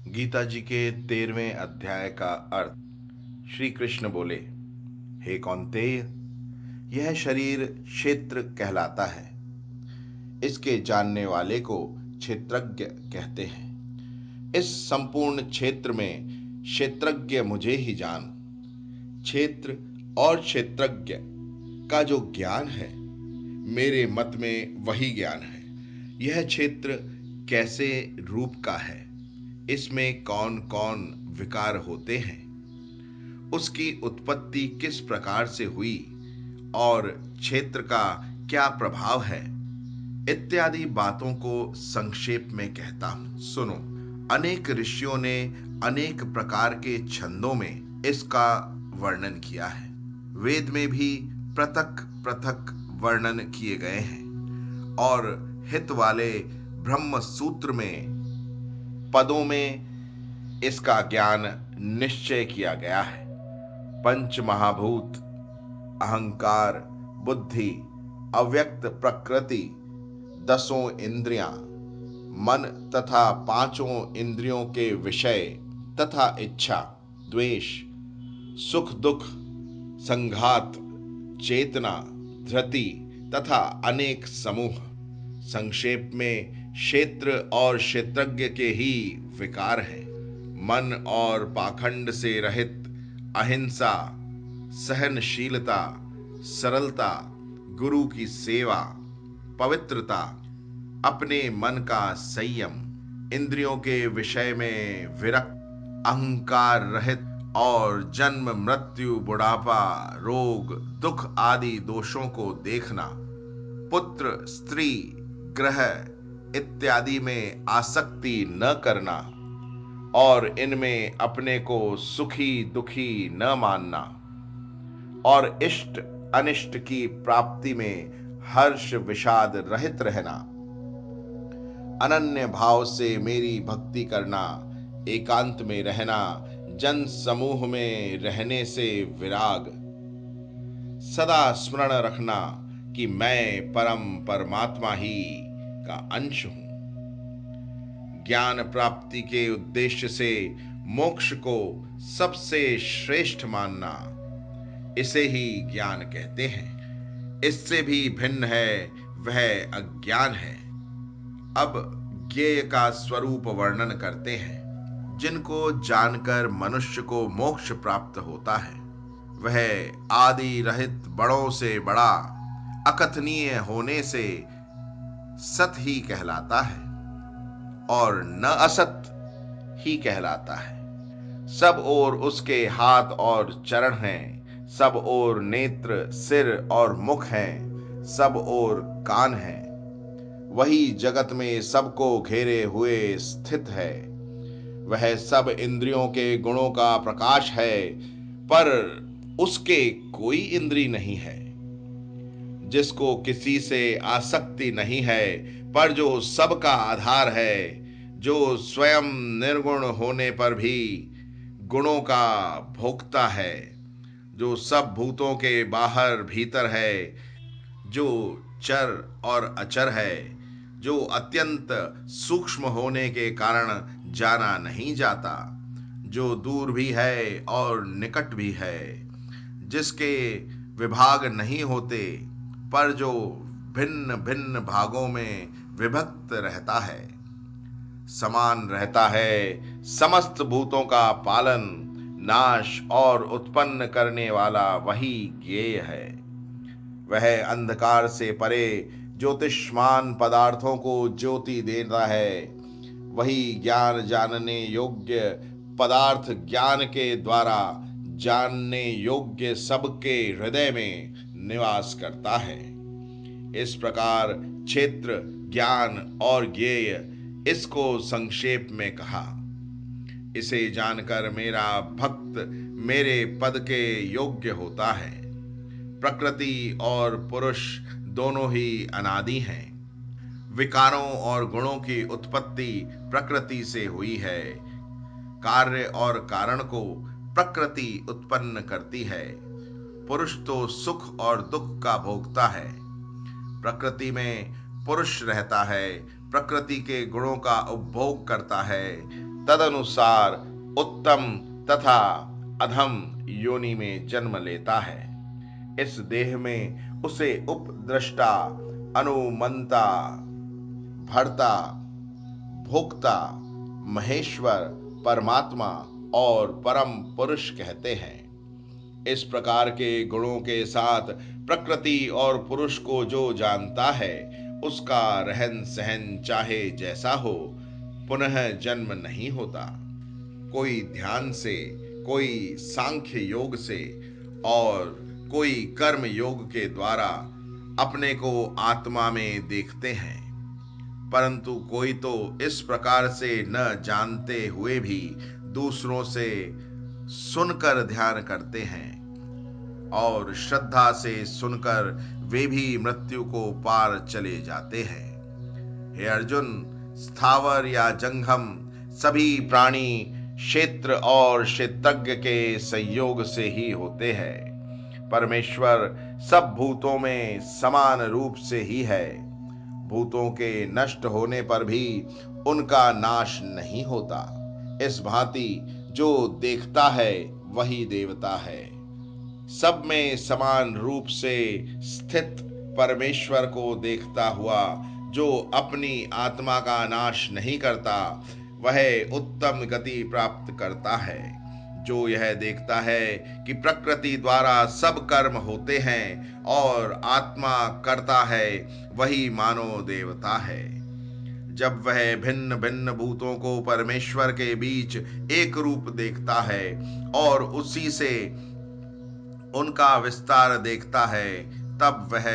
गीता जी के 13वें अध्याय का अर्थ। श्री कृष्ण बोले, हे कौन्तेय, यह शरीर क्षेत्र कहलाता है। इसके जानने वाले को क्षेत्रज्ञ कहते हैं। इस संपूर्ण क्षेत्र में क्षेत्रज्ञ मुझे ही जान। क्षेत्र और क्षेत्रज्ञ का जो ज्ञान है, मेरे मत में वही ज्ञान है। यह क्षेत्र कैसे रूप का है, इसमें कौन कौन विकार होते हैं, उसकी उत्पत्ति किस प्रकार से हुई और क्षेत्र का क्या प्रभाव है, इत्यादि बातों को संक्षेप में कहता हूं। सुनो। अनेक ऋषियों ने अनेक प्रकार के छंदों में इसका वर्णन किया है। वेद में भी पृथक पृथक वर्णन किए गए हैं और हित वाले ब्रह्म सूत्र में पदों में इसका ज्ञान निश्चय किया गया है। पंच महाभूत, अहंकार, बुद्धि, अव्यक्त प्रकृति, दसों इंद्रियां, मन तथा पांचों इंद्रियों के विषय तथा इच्छा, द्वेष, सुख दुख, संघात, चेतना, धृति तथा अनेक समूह, संक्षेप में क्षेत्र और क्षेत्रज्ञ के ही विकार हैं। मन और पाखंड से रहित अहिंसा, सहनशीलता, सरलता, गुरु की सेवा, पवित्रता, अपने मन का संयम, इंद्रियों के विषय में विरक्त, अहंकार रहित और जन्म मृत्यु बुढ़ापा रोग दुख आदि दोषों को देखना, पुत्र स्त्री ग्रह इत्यादि में आसक्ति न करना और इनमें अपने को सुखी दुखी न मानना और इष्ट अनिष्ट की प्राप्ति में हर्ष विषाद रहित रहना, अनन्य भाव से मेरी भक्ति करना, एकांत में रहना, जन समूह में रहने से विराग, सदा स्मरण रखना कि मैं परम परमात्मा ही का अंश हूं। ज्ञान प्राप्ति के उद्देश्य से मोक्ष को सबसे श्रेष्ठ मानना, इसे ही ज्ञान कहते हैं। इससे भी भिन्न है वह अज्ञान है। अब ज्ञेय का स्वरूप वर्णन करते हैं। जिनको जानकर मनुष्य को मोक्ष प्राप्त होता है, वह आदि रहित बड़ों से बड़ा, अकथनीय होने से सत ही कहलाता है और न असत ही कहलाता है। सब ओर उसके हाथ और चरण हैं, सब ओर नेत्र, सिर और मुख हैं, सब ओर कान हैं। वही जगत में सबको घेरे हुए स्थित है। वह सब इंद्रियों के गुणों का प्रकाश है, पर उसके कोई इंद्री नहीं है। जिसको किसी से आसक्ति नहीं है, पर जो सबका आधार है, जो स्वयं निर्गुण होने पर भी गुणों का भोक्ता है, जो सब भूतों के बाहर भीतर है, जो चर और अचर है, जो अत्यंत सूक्ष्म होने के कारण जाना नहीं जाता, जो दूर भी है और निकट भी है, जिसके विभाग नहीं होते, पर जो भिन्न भिन्न भागों में विभक्त रहता है, समान रहता है, समस्त भूतों का पालन नाश और उत्पन्न करने वाला वही ज्ञेय है। वह अंधकार से परे ज्योतिष्मान पदार्थों को ज्योति देता है। वही ज्ञान जानने योग्य पदार्थ ज्ञान के द्वारा जानने योग्य सबके हृदय में निवास करता है। इस प्रकार क्षेत्र, ज्ञान और ज्ञेय, इसको संक्षेप में कहा। इसे जानकर मेरा भक्त मेरे पद के योग्य होता है। प्रकृति और पुरुष दोनों ही अनादि हैं। विकारों और गुणों की उत्पत्ति प्रकृति से हुई है। कार्य और कारण को प्रकृति उत्पन्न करती है। पुरुष तो सुख और दुख का भोगता है। प्रकृति में पुरुष रहता है, प्रकृति के गुणों का उपभोग करता है। तदनुसार उत्तम तथा अधम योनि में जन्म लेता है। इस देह में उसे उपद्रष्टा, अनुमंता, भर्ता, भोक्ता, महेश्वर, परमात्मा और परम पुरुष कहते हैं। इस प्रकार के गुणों के साथ प्रकृति और पुरुष को जो जानता है, उसका रहन सहन चाहे जैसा हो, पुनः जन्म नहीं होता। कोई ध्यान से, कोई सांख्य योग से और कोई कर्म योग के द्वारा अपने को आत्मा में देखते हैं, परंतु कोई तो इस प्रकार से न जानते हुए भी दूसरों से सुनकर ध्यान करते हैं और श्रद्धा से सुनकर वे भी मृत्यु को पार चले जाते हैं। हे अर्जुन, स्थावर या जंगम सभी प्राणी क्षेत्र और क्षेत्रज्ञ के संयोग से ही होते हैं। परमेश्वर सब भूतों में समान रूप से ही है। भूतों के नष्ट होने पर भी उनका नाश नहीं होता। इस भांति जो देखता है वही देवता है। सब में समान रूप से स्थित परमेश्वर को देखता हुआ जो अपनी आत्मा का नाश नहीं करता, वह उत्तम गति प्राप्त करता है। जो यह देखता है कि प्रकृति द्वारा सब कर्म होते हैं और आत्मा करता है, वही मानो देवता है। जब वह भिन्न भिन्न भूतों को परमेश्वर के बीच एक रूप देखता है और उसी से उनका विस्तार देखता है, तब वह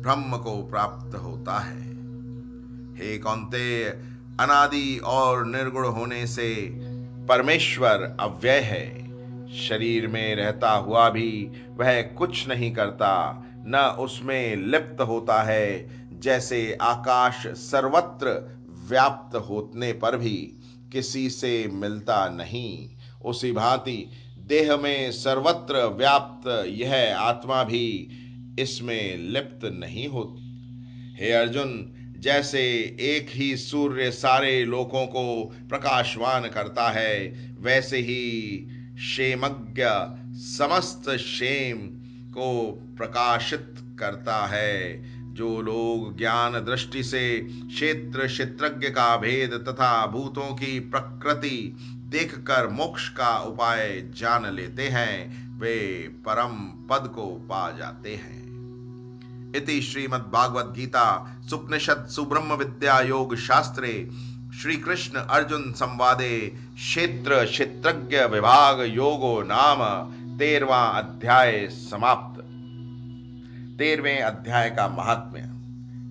ब्रह्म को प्राप्त होता है। हे कौन्तेय, अनादि और निर्गुण होने से परमेश्वर अव्यय है। शरीर में रहता हुआ भी वह कुछ नहीं करता, न उसमें लिप्त होता है। जैसे आकाश सर्वत्र व्याप्त होने पर भी किसी से मिलता नहीं, उसी भांति देह में सर्वत्र व्याप्त यह आत्मा भी इसमें लिप्त नहीं होती। हे अर्जुन, जैसे एक ही सूर्य सारे लोकों को प्रकाशवान करता है, वैसे ही क्षेमज्ञ समस्त क्षेम को प्रकाशित करता है। जो लोग ज्ञान दृष्टि से क्षेत्र क्षेत्रज्ञ का भेद तथा भूतों की प्रकृति देखकर मोक्ष का उपाय जान लेते हैं, वे परम पद को पा जाते हैं। इति श्रीमद्भागवत गीता सुपनिषत्सु ब्रह्म विद्या योग शास्त्रे श्री कृष्ण अर्जुन संवादे क्षेत्र क्षेत्रज्ञ विभाग योगो नाम 13वां अध्याय समाप्त। 13वें अध्याय का महात्म्य।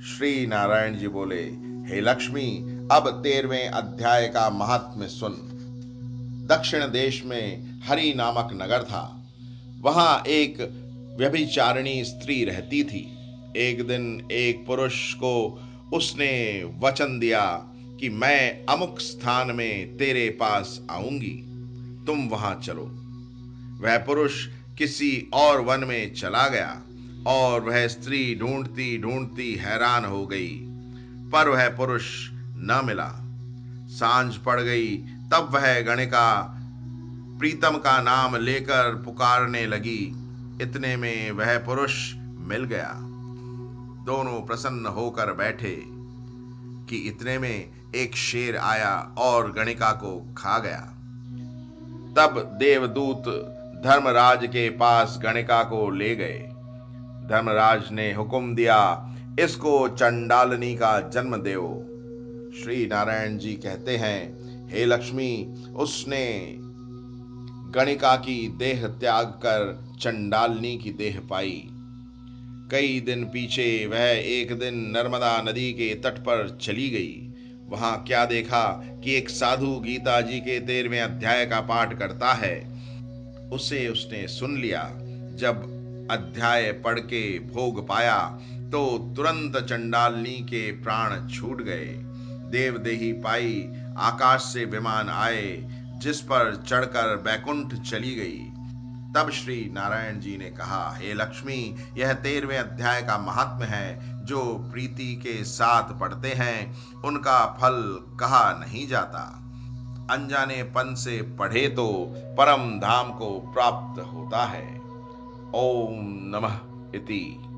श्री नारायण जी बोले, हे लक्ष्मी, अब 13वें अध्याय का महात्म्य सुन। दक्षिण देश में हरि नामक नगर था। वहां एक व्यभिचारिणी स्त्री रहती थी। एक दिन एक पुरुष को उसने वचन दिया कि मैं अमुक स्थान में तेरे पास आऊंगी, तुम वहां चलो। वह पुरुष किसी और वन में चला गया और वह स्त्री ढूंढती ढूंढती हैरान हो गई, पर वह पुरुष न मिला। सांझ पड़ गई, तब वह गणिका प्रीतम का नाम लेकर पुकारने लगी। इतने में वह पुरुष मिल गया। दोनों प्रसन्न होकर बैठे कि इतने में एक शेर आया और गणिका को खा गया। तब देवदूत धर्मराज के पास गणिका को ले गए। धर्मराज ने हुक्म दिया, इसको चंडालनी का जन्म देओ। श्री नारायण जी कहते हैं, हे लक्ष्मी, उसने गणिका की देह त्याग कर चंडालनी की देह पाई। कई दिन पीछे वह एक दिन नर्मदा नदी के तट पर चली गई। वहां क्या देखा कि एक साधु गीता जी के 13वें अध्याय का पाठ करता है। उसे उसने सुन लिया। जब अध्याय पढ़ के भोग पाया तो तुरंत चंडालनी के प्राण छूट गए। देवदेही पाई, आकाश से विमान आए, जिस पर चढ़कर बैकुंठ चली गई। तब श्री नारायण जी ने कहा, हे लक्ष्मी, यह 13वें अध्याय का महात्म्य है। जो प्रीति के साथ पढ़ते हैं उनका फल कहा नहीं जाता। अनजानेपन से पढ़े तो परम धाम को प्राप्त होता है। ओम नमः इति।